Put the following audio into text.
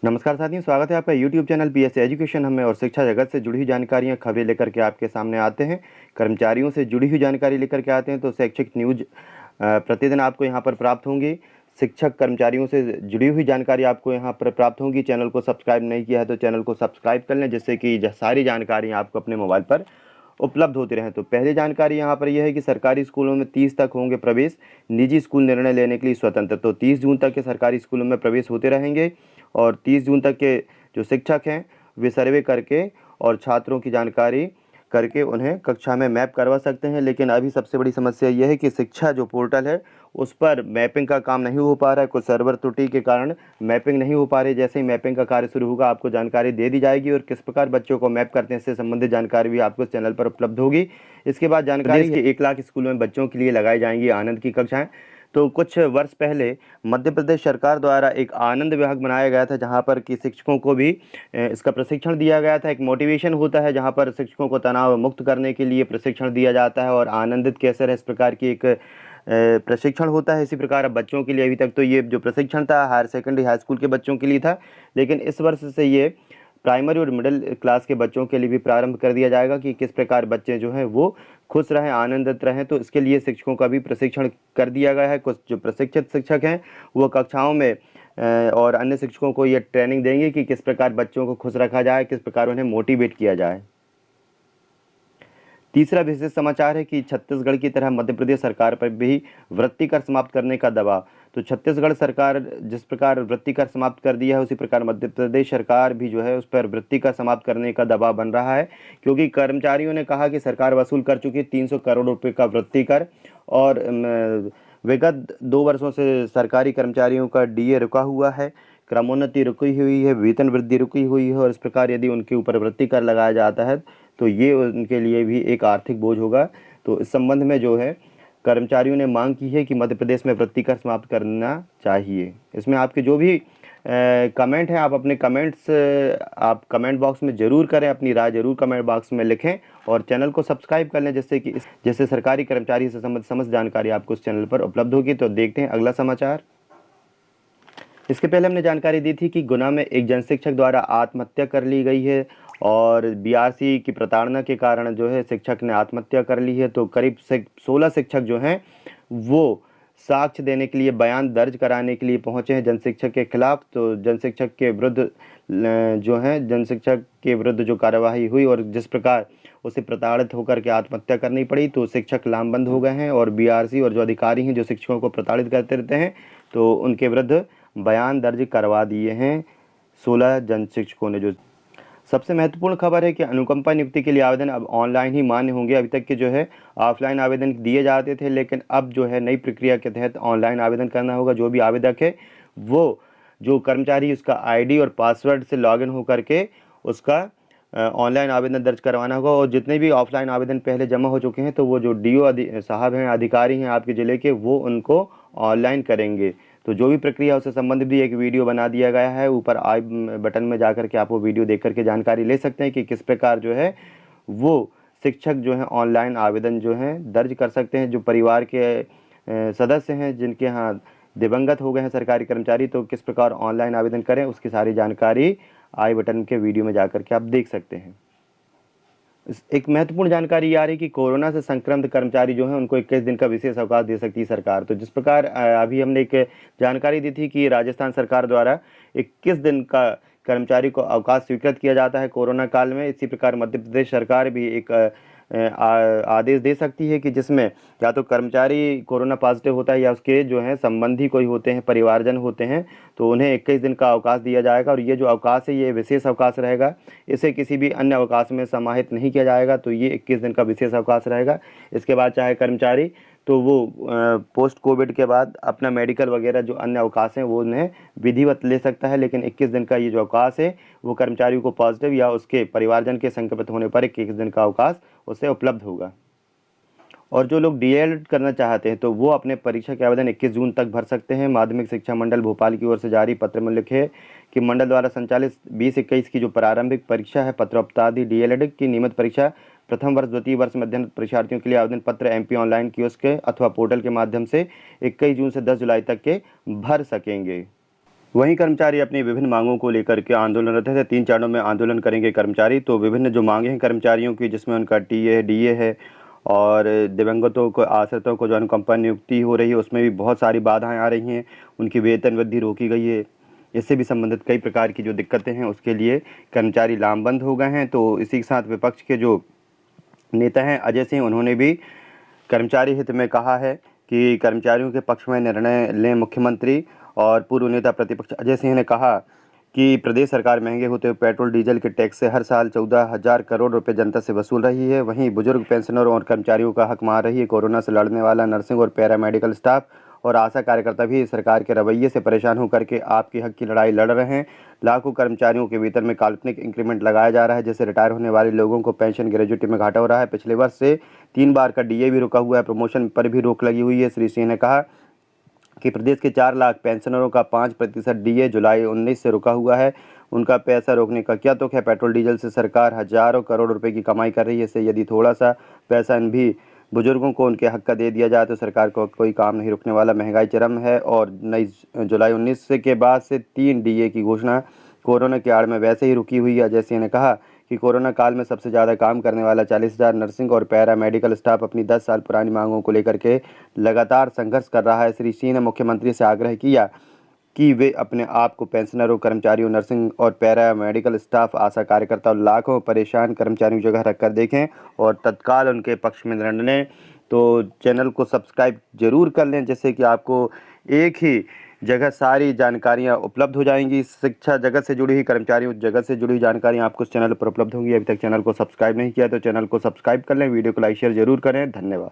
नमस्कार साथियों, स्वागत है आपका यूट्यूब चैनल पीएस एजुकेशन हमें और शिक्षा जगत से जुड़ी हुई जानकारियां खबरें लेकर के आपके सामने आते हैं। कर्मचारियों से जुड़ी हुई जानकारी लेकर के आते हैं, तो शैक्षिक न्यूज प्रतिदिन आपको यहां पर प्राप्त होंगी। शिक्षक कर्मचारियों से जुड़ी हुई जानकारी आपको यहां पर प्राप्त होंगी। चैनल को सब्सक्राइब नहीं किया है तो चैनल को सब्सक्राइब कर लें, जिससे कि सारी जानकारी आपको अपने मोबाइल पर उपलब्ध होती रहें। तो पहली जानकारी यहाँ पर यह है कि सरकारी स्कूलों में 30 तक होंगे प्रवेश, निजी स्कूल निर्णय लेने के लिए स्वतंत्र। तो 30 जून तक के सरकारी स्कूलों में प्रवेश होते रहेंगे और 30 जून तक के जो शिक्षक हैं वे सर्वे करके और छात्रों की जानकारी करके उन्हें कक्षा में मैप करवा सकते हैं। लेकिन अभी सबसे बड़ी समस्या यह है कि शिक्षा जो पोर्टल है उस पर मैपिंग का काम नहीं हो पा रहा है। कुछ सर्वर त्रुटि के कारण मैपिंग नहीं हो पा रही। जैसे ही मैपिंग का कार्य शुरू होगा आपको जानकारी दे दी जाएगी और किस प्रकार बच्चों को मैप करते हैं इससे संबंधित जानकारी भी आपको इस चैनल पर उपलब्ध होगी। इसके बाद जानकारी के 1 लाख स्कूलों में बच्चों के लिए लगाई जाएंगी आनंद की कक्षाएं। तो कुछ वर्ष पहले मध्य प्रदेश सरकार द्वारा एक आनंद विभाग बनाया गया था, जहां पर कि शिक्षकों को भी इसका प्रशिक्षण दिया गया था। एक मोटिवेशन होता है जहां पर शिक्षकों को तनाव मुक्त करने के लिए प्रशिक्षण दिया जाता है और आनंदित कैसे रहे इस प्रकार की एक प्रशिक्षण होता है। इसी प्रकार अब बच्चों के लिए अभी तक तो ये जो प्रशिक्षण था हायर सेकेंडरी हाई स्कूल के बच्चों के लिए था, लेकिन इस वर्ष से ये प्राइमरी और मिडिल क्लास के बच्चों के लिए भी प्रारंभ कर दिया जाएगा कि किस प्रकार बच्चे जो हैं वो खुश रहें, आनंदित रहें। तो इसके लिए शिक्षकों का भी प्रशिक्षण कर दिया गया है। कुछ जो प्रशिक्षित शिक्षक हैं वो कक्षाओं में और अन्य शिक्षकों को ये ट्रेनिंग देंगे कि किस प्रकार बच्चों को खुश रखा जाए, किस प्रकार उन्हें मोटिवेट किया जाए। तीसरा विशेष समाचार है कि छत्तीसगढ़ की तरह मध्य प्रदेश सरकार पर भी वृत्ति कर समाप्त करने का दबाव। तो छत्तीसगढ़ सरकार जिस प्रकार वृत्ति कर समाप्त कर दिया है उसी प्रकार मध्य प्रदेश सरकार भी जो है उस पर वृत्ति कर समाप्त करने का दबाव बन रहा है, क्योंकि कर्मचारियों ने कहा कि सरकार वसूल कर चुकी है 300 करोड़ रुपये का वृत्ति कर और विगत 2 वर्षों से सरकारी कर्मचारियों का डीए रुका हुआ है, क्रमोन्नति रुकी हुई है, वेतन वृद्धि रुकी हुई है और इस प्रकार यदि उनके ऊपर वृत्ति कर लगाया जाता है तो ये उनके लिए भी एक आर्थिक बोझ होगा। तो इस संबंध में जो है कर्मचारियों ने मांग की है कि मध्य प्रदेश में वृत्ति कर समाप्त करना चाहिए। इसमें आपके जो भी कमेंट हैं आप अपने कमेंट्स आप कमेंट बॉक्स में ज़रूर करें, अपनी राय ज़रूर कमेंट बॉक्स में लिखें और चैनल को सब्सक्राइब कर लें, जिससे सरकारी कर्मचारी से संबंधित समस्त जानकारी आपको इस चैनल पर उपलब्ध होगी। तो देखते हैं अगला समाचार। इसके पहले हमने जानकारी दी थी कि गुना में एक जनशिक्षक द्वारा आत्महत्या कर ली गई है और बीआरसी की प्रताड़ना के कारण जो है शिक्षक ने आत्महत्या कर ली है। तो करीब 16 शिक्षक जो हैं वो साक्ष्य देने के लिए बयान दर्ज कराने के लिए पहुंचे हैं जनशिक्षक के खिलाफ। तो जनशिक्षक के विरुद्ध जो कार्यवाही हुई और जिस प्रकार उसे प्रताड़ित होकर के आत्महत्या करनी पड़ी, तो शिक्षक लामबंद हो गए हैं और बीआरसी और जो अधिकारी हैं जो शिक्षकों को प्रताड़ित करते रहते हैं तो उनके विरुद्ध बयान दर्ज करवा दिए हैं 16 जन शिक्षकों ने। जो सबसे महत्वपूर्ण खबर है कि अनुकंपा नियुक्ति के लिए आवेदन अब ऑनलाइन ही मान्य होंगे। अभी तक के जो है ऑफलाइन आवेदन दिए जाते थे, लेकिन अब जो है नई प्रक्रिया के तहत ऑनलाइन आवेदन करना होगा। जो भी आवेदक है वो जो कर्मचारी उसका आईडी और पासवर्ड से लॉगिन होकर के उसका ऑनलाइन आवेदन दर्ज करवाना होगा। और जितने भी ऑफलाइन आवेदन पहले जमा हो चुके हैं तो वो जो डीओ साहब हैं, अधिकारी हैं आपके ज़िले के, वो उनको ऑनलाइन करेंगे। तो जो भी प्रक्रिया उससे संबंधित भी एक वीडियो बना दिया गया है, ऊपर आई बटन में जाकर के आप वो वीडियो देख करके जानकारी ले सकते हैं कि किस प्रकार जो है वो शिक्षक जो है ऑनलाइन आवेदन जो है दर्ज कर सकते हैं। जो परिवार के सदस्य हैं जिनके यहाँ दिवंगत हो गए हैं सरकारी कर्मचारी, तो किस प्रकार ऑनलाइन आवेदन करें उसकी सारी जानकारी आई बटन के वीडियो में जाकर के आप देख सकते हैं। एक महत्वपूर्ण जानकारी ये आ रही कि कोरोना से संक्रमित कर्मचारी जो हैं उनको 21 दिन का विशेष अवकाश दे सकती है सरकार। तो जिस प्रकार अभी हमने एक जानकारी दी थी कि राजस्थान सरकार द्वारा 21 दिन का कर्मचारी को अवकाश स्वीकृत किया जाता है कोरोना काल में, इसी प्रकार मध्य प्रदेश सरकार भी एक आदेश दे सकती है कि जिसमें या तो कर्मचारी कोरोना पॉजिटिव होता है या उसके जो है संबंधी कोई होते हैं, परिवारजन होते हैं, तो उन्हें 21 दिन का अवकाश दिया जाएगा। और ये जो अवकाश है ये विशेष अवकाश रहेगा, इसे किसी भी अन्य अवकाश में समाहित नहीं किया जाएगा। तो ये 21 दिन का विशेष अवकाश रहेगा। इसके बाद चाहे कर्मचारी तो वो पोस्ट कोविड के बाद अपना मेडिकल वगैरह जो अन्य अवकाश हैं वो उन्हें विधिवत ले सकता है, लेकिन 21 दिन का ये जो अवकाश है वो कर्मचारी को पॉजिटिव या उसके परिवारजन के संक्रमित होने पर 21 दिन का अवकाश उसे उपलब्ध होगा। और जो लोग डीएलएड करना चाहते हैं तो वो अपने परीक्षा के आवेदन 21 जून तक भर सकते हैं। माध्यमिक शिक्षा मंडल भोपाल की ओर से जारी पत्र में लिखे कि मंडल द्वारा संचालित 2021 की जो प्रारंभिक परीक्षा है पत्रोक्तादि डीएलएड की नियमित परीक्षा प्रथम वर्ष द्वितीय वर्ष में अध्ययन परीक्षार्थियों के लिए आवेदन पत्र एमपी ऑनलाइन कियोस्क अथवा पोर्टल के माध्यम से 21 जून से 10 जुलाई तक के भर सकेंगे। वहीं कर्मचारी अपनी विभिन्न मांगों को लेकर के आंदोलनरत थे। 3 चरणों में आंदोलन करेंगे कर्मचारी। तो विभिन्न जो मांगे हैं कर्मचारियों की, जिसमें उनका टीए, डीए है और दिवंगतों को, आश्रितों को जो अनुकंपा नियुक्ति हो रही है, उसमें भी बहुत सारी बाधाएं आ रही हैं। उनकी वेतन वृद्धि रोकी गई है। इससे भी संबंधित कई प्रकार की जो दिक्कतें हैं, उसके लिए कर्मचारी लामबंद हो गए हैं। तो इसी के साथ विपक्ष के जो नेता हैं अजय सिंह, उन्होंने भी कर्मचारी हित में कहा है कि कर्मचारियों के पक्ष में निर्णय लें मुख्यमंत्री। और पूर्व नेता प्रतिपक्ष अजय सिंह ने कहा कि प्रदेश सरकार महंगे होते हुए पेट्रोल डीजल के टैक्स से हर साल 14,000 करोड़ रुपए जनता से वसूल रही है। वहीं बुजुर्ग, पेंशनरों और कर्मचारियों का हक मार रही है। कोरोना से लड़ने वाला नर्सिंग और पैरामेडिकल स्टाफ और आशा कार्यकर्ता भी सरकार के रवैये से परेशान होकर के आपके हक की लड़ाई लड़ रहे हैं। लाखों कर्मचारियों के वेतन में काल्पनिक इंक्रीमेंट लगाया जा रहा है, जिससे रिटायर होने वाले लोगों को पेंशन, ग्रेजुएटी में घाटा हो रहा है। पिछले वर्ष से 3 बार का डीए भी रुका हुआ है। प्रमोशन पर भी रोक लगी हुई है। श्री सिंह ने कहा कि प्रदेश के 4 लाख पेंशनरों का 5% डीए जुलाई 19 से रुका हुआ है। उनका पैसा रोकने का क्या तुक है? पेट्रोल डीजल से सरकार हजारों करोड़ रुपए की कमाई कर रही है। इससे यदि थोड़ा सा पैसा इन भी बुजुर्गों को उनके हक का दे दिया जाए तो सरकार को कोई काम नहीं रुकने वाला। महंगाई चरम है और जुलाई 19 के बाद से 3 डीए की घोषणा कोरोना की आड़ में वैसे ही रुकी हुई है। अजय सिंह ने कहा कि कोरोना काल में सबसे ज़्यादा काम करने वाला 40,000 नर्सिंग और पैरा मेडिकल स्टाफ अपनी 10 साल पुरानी मांगों को लेकर के लगातार संघर्ष कर रहा है। श्री सिंह ने मुख्यमंत्री से आग्रह किया कि वे अपने आप को पेंशनरों, कर्मचारियों, नर्सिंग और पैरा मेडिकल स्टाफ, आशा कार्यकर्ता और लाखों परेशान कर्मचारियों की जगह रखकर देखें और तत्काल उनके पक्ष में निर्णय लें। तो चैनल को सब्सक्राइब जरूर कर लें, जिससे कि आपको एक ही जगह सारी जानकारियां उपलब्ध हो जाएंगी। शिक्षा जगत से जुड़ी हुई, कर्मचारियों जगत से जुड़ी हुई जानकारियां आपको इस चैनल पर उपलब्ध होंगी। अभी तक चैनल को सब्सक्राइब नहीं किया तो चैनल को सब्सक्राइब कर लें। वीडियो को लाइक शेयर जरूर करें। धन्यवाद।